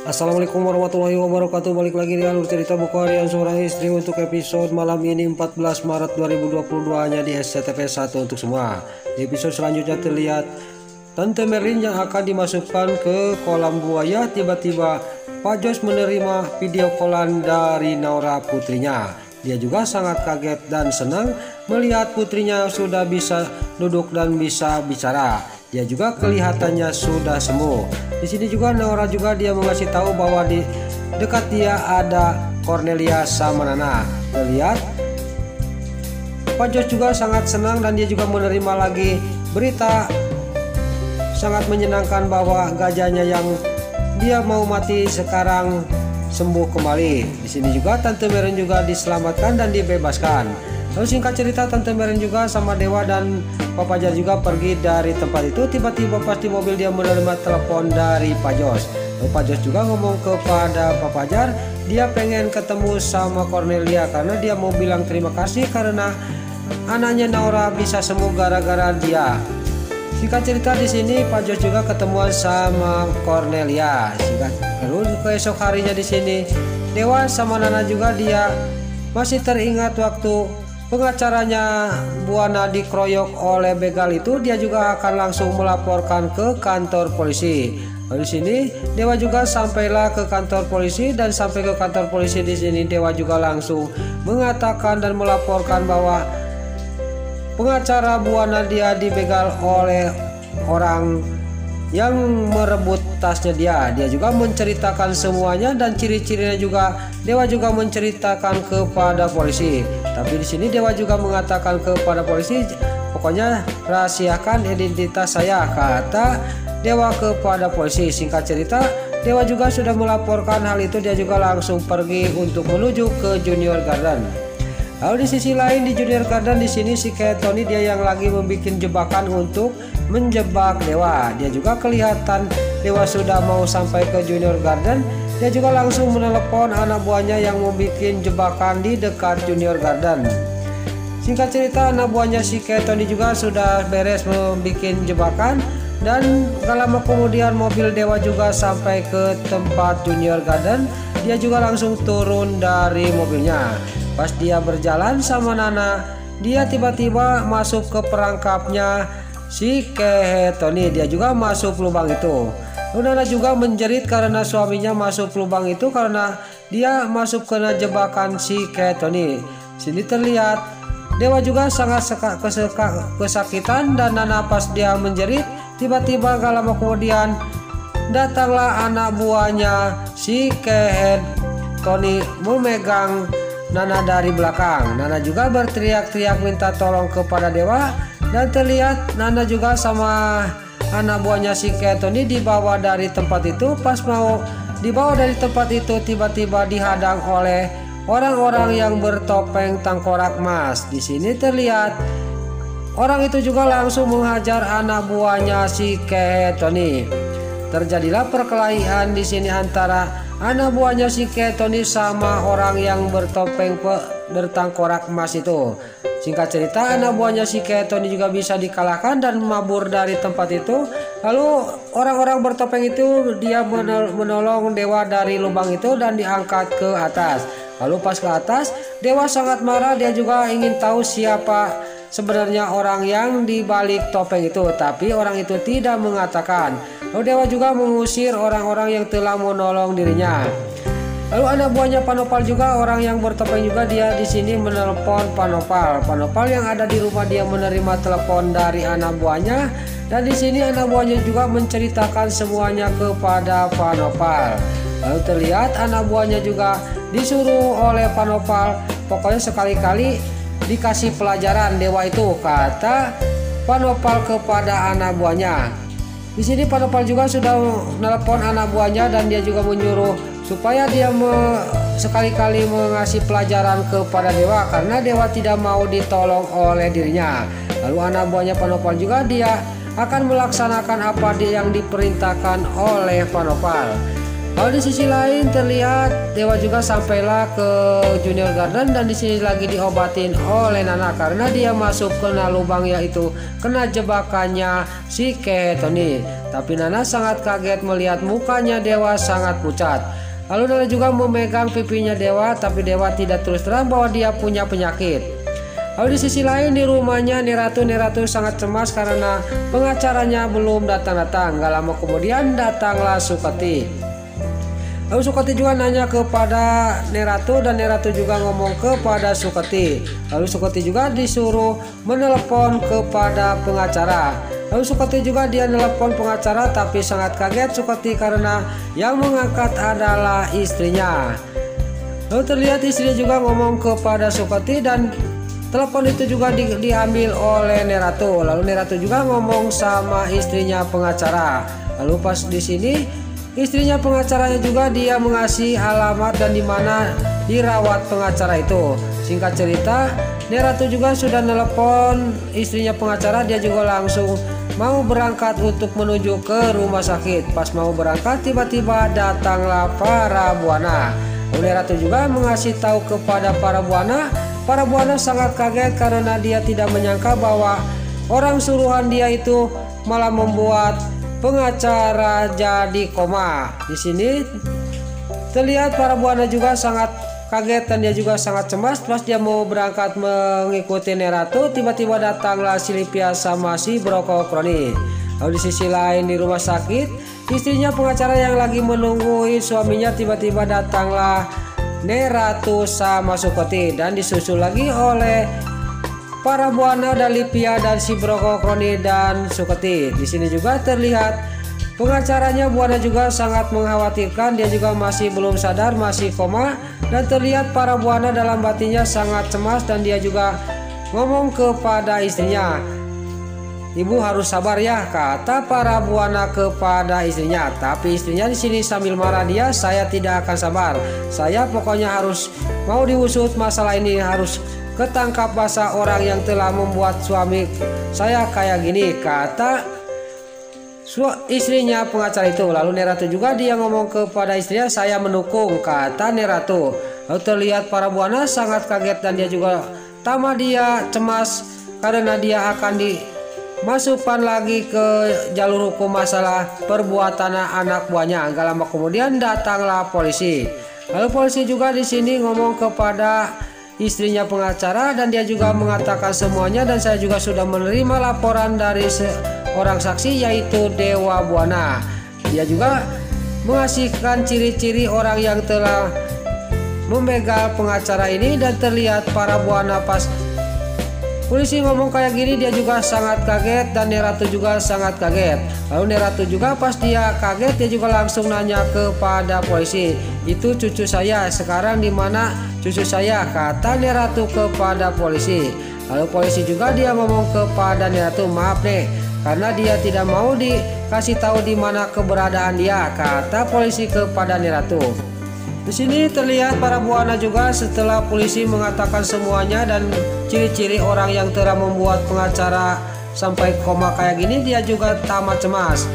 Assalamualaikum warahmatullahi wabarakatuh. Balik lagi di alur cerita buku harian seorang istri untuk episode malam ini 14 Maret 2022 hanya di SCTV 1 untuk semua. Di episode selanjutnya terlihat Tante Merlin yang akan dimasukkan ke kolam buaya. Tiba-tiba Pak Jos menerima video callan dari Naura putrinya. Dia juga sangat kaget dan senang melihat putrinya sudah bisa duduk dan bisa bicara. Dia juga kelihatannya sudah sembuh. Di sini juga Naura juga dia mengasih tahu bahwa di dekat dia ada Cornelia sama Nana. Terlihat Pak Jos juga sangat senang dan dia juga menerima lagi berita sangat menyenangkan bahwa gajahnya yang dia mau mati sekarang sembuh kembali. Di sini juga Tante Merlin juga diselamatkan dan dibebaskan. Lalu singkat cerita Tante Merlin juga sama Dewa dan Pak Fajar juga pergi dari tempat itu. Tiba-tiba pas di mobil dia menerima telepon dari Pak Jos. Lalu Pak Jos juga ngomong kepada Pak Fajar dia pengen ketemu sama Cornelia karena dia mau bilang terima kasih karena anaknya Naura bisa sembuh gara-gara dia. Singkat cerita di sini Pak Jos juga ketemuan sama Cornelia. Lalu keesok harinya di sini Dewa sama Nana juga dia masih teringat waktu pengacaranya Buana dikeroyok oleh begal itu. Dia juga akan langsung melaporkan ke kantor polisi. Lalu di sini Dewa juga sampailah ke kantor polisi dan sampai ke kantor polisi di sini Dewa juga langsung mengatakan dan melaporkan bahwa pengacara Buana dia dibegal oleh orang yang merebut tasnya dia. Dia juga menceritakan semuanya dan ciri-cirinya juga Dewa juga menceritakan kepada polisi. Tapi di sini Dewa juga mengatakan kepada polisi, pokoknya rahasiakan identitas saya, kata Dewa kepada polisi. Singkat cerita Dewa juga sudah melaporkan hal itu. Dia juga langsung pergi untuk menuju ke Junior Garden. Lalu di sisi lain di Junior Garden di sini si Tony dia yang lagi membuat jebakan untuk menjebak Dewa. Dia juga kelihatan Dewa sudah mau sampai ke Junior Garden. Dia juga langsung menelepon anak buahnya yang membuat jebakan di dekat Junior Garden. Singkat cerita anak buahnya si Tony juga sudah beres membuat jebakan dan gak lama kemudian mobil Dewa juga sampai ke tempat Junior Garden. Dia juga langsung turun dari mobilnya. Pas dia berjalan sama Nana, dia tiba-tiba masuk ke perangkapnya si Tony. Dia juga masuk lubang itu. Lalu Nana juga menjerit karena suaminya masuk lubang itu karena dia masuk kena jebakan si Tony. Sini terlihat Dewa juga sangat kesakitan dan Nana pas dia menjerit tiba-tiba gak lama kemudian datanglah anak buahnya si Tony memegang Nana dari belakang. Nana juga berteriak-teriak minta tolong kepada Dewa dan terlihat Nana juga sama anak buahnya si Tony dibawa dari tempat itu. Pas mau dibawa dari tempat itu tiba-tiba dihadang oleh orang-orang yang bertopeng tengkorak emas. Di sini terlihat orang itu juga langsung menghajar anak buahnya si Tony. Terjadilah perkelahian di sini antara anak buahnya si Tony sama orang yang bertopeng bertangkorak emas itu. Singkat cerita anak buahnya si Tony juga bisa dikalahkan dan mabur dari tempat itu. Lalu orang-orang bertopeng itu dia menolong Dewa dari lubang itu dan diangkat ke atas. Lalu pas ke atas Dewa sangat marah. Dia juga ingin tahu siapa sebenarnya orang yang dibalik topeng itu, tapi orang itu tidak mengatakan. Lalu Dewa juga mengusir orang-orang yang telah menolong dirinya. Lalu anak buahnya Panopal juga orang yang bertopeng juga dia di sini menelpon Panopal. Panopal yang ada di rumah dia menerima telepon dari anak buahnya dan di sini anak buahnya juga menceritakan semuanya kepada Panopal. Lalu terlihat anak buahnya juga disuruh oleh Panopal pokoknya sekali-kali dikasih pelajaran Dewa itu, kata Panopal kepada anak buahnya. Di sini Panopal juga sudah menelpon anak buahnya dan dia juga menyuruh supaya dia sekali-kali mengasih pelajaran kepada Dewa karena Dewa tidak mau ditolong oleh dirinya. Lalu anak buahnya Panopal juga dia akan melaksanakan apa yang diperintahkan oleh Panopal. Kalau di sisi lain terlihat Dewa juga sampailah ke Junior Garden dan di sini lagi diobatin oleh Nana karena dia masuk kena lubang, yaitu kena jebakannya si Tony. Tapi Nana sangat kaget melihat mukanya Dewa sangat pucat. Lalu Nana juga memegang pipinya Dewa, tapi Dewa tidak terus terang bahwa dia punya penyakit. Lalu di sisi lain di rumahnya Neratu sangat cemas karena pengacaranya belum datang-datang. Gak lama kemudian datanglah Sukati. Lalu Sukati juga nanya kepada Neratu dan Neratu juga ngomong kepada Sukati. Lalu Sukati juga disuruh menelepon kepada pengacara. Lalu Sukati juga dia telepon pengacara, tapi sangat kaget Sukati karena yang mengangkat adalah istrinya. Lalu terlihat istrinya juga ngomong kepada Sukati dan telepon itu juga diambil oleh Neratu. Lalu Neratu juga ngomong sama istrinya pengacara. Lalu pas di sini istrinya pengacaranya juga dia mengasih alamat dan di mana dirawat pengacara itu. Singkat cerita, Neratu juga sudah nelpon istrinya pengacara, dia juga langsung mau berangkat untuk menuju ke rumah sakit. Pas mau berangkat tiba-tiba datanglah para buana. Neratu juga mengasih tahu kepada para buana. Para buana sangat kaget karena dia tidak menyangka bahwa orang suruhan dia itu malah membuat pengacara jadi koma. Di sini terlihat para buana juga sangat kaget dan dia juga sangat cemas. Pas dia mau berangkat mengikuti Neratu, tiba-tiba datanglah Silvia sama si Broko Kroni. Lalu di sisi lain di rumah sakit, istrinya pengacara yang lagi menunggu suaminya, tiba-tiba datanglah Neratu sama Sukati dan disusul lagi oleh para buana dan Livia dan si Broko Kroni dan Sukati. Di sini juga terlihat pengacaranya buana juga sangat mengkhawatirkan, dia juga masih belum sadar, masih koma, dan terlihat para buana dalam batinnya sangat cemas dan dia juga ngomong kepada istrinya, "Ibu harus sabar ya," kata para buana kepada istrinya. Tapi istrinya di sini sambil marah dia, "Saya tidak akan sabar. Saya pokoknya harus mau diusut masalah ini, harus ketangkap basah orang yang telah membuat suami saya kayak gini," kata istrinya pengacara itu. Lalu Neratu juga dia ngomong kepada istrinya, "Saya mendukung," kata Neratu. Lalu terlihat para buana sangat kaget dan dia juga tambah dia cemas karena dia akan dimasukkan lagi ke jalur hukum masalah perbuatan anak buahnya. Gak lama kemudian datanglah polisi. Lalu polisi juga di sini ngomong kepada istrinya pengacara dan dia juga mengatakan semuanya, dan saya juga sudah menerima laporan dari seorang saksi yaitu Dewa Buana. Dia juga mengasihkan ciri-ciri orang yang telah membegal pengacara ini dan terlihat para buana pas polisi ngomong kayak gini dia juga sangat kaget dan Neratu juga sangat kaget. Lalu Neratu juga pas dia kaget dia juga langsung nanya kepada polisi, "Itu cucu saya, sekarang di mana cucu saya?" kata Neratu kepada polisi. Lalu polisi juga dia ngomong kepada Neratu, "Maaf nih, karena dia tidak mau dikasih tahu di mana keberadaan dia," kata polisi kepada Neratu. Di sini terlihat para buana juga setelah polisi mengatakan semuanya dan ciri-ciri orang yang telah membuat pengacara sampai koma kayak gini, dia juga tamat cemas.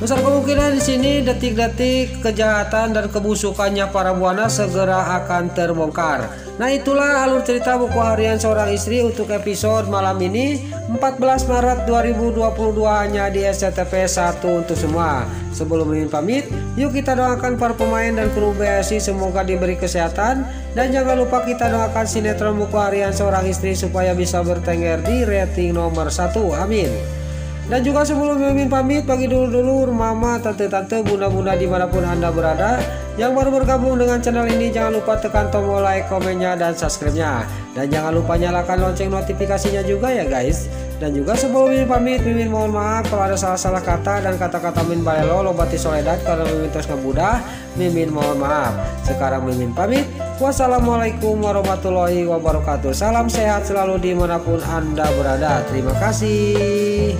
Besar kemungkinan di sini detik-detik kejahatan dan kebusukannya para buana segera akan terbongkar. Nah, itulah alur cerita buku harian seorang istri untuk episode malam ini 14 Maret 2022 hanya di SCTV 1 untuk semua. Sebelum Mimin pamit, yuk kita doakan para pemain dan kru BSI semoga diberi kesehatan, dan jangan lupa kita doakan sinetron buku harian seorang istri supaya bisa bertengger di rating nomor 1. Amin. Dan juga sebelum Mimin pamit, bagi dulur-dulur, mama, tante-tante, bunda-bunda dimanapun Anda berada yang baru bergabung dengan channel ini, jangan lupa tekan tombol like, komennya, dan subscribe-nya. Dan jangan lupa nyalakan lonceng notifikasinya juga ya guys. Dan juga sebelum Mimin pamit, Mimin mohon maaf kalau ada salah-salah kata dan kata-kata Min Balelo Lobati Soledad karena Mimin terus ngebudah. Mimin mohon maaf. Sekarang Mimin pamit. Wassalamualaikum warahmatullahi wabarakatuh. Salam sehat selalu dimanapun Anda berada. Terima kasih.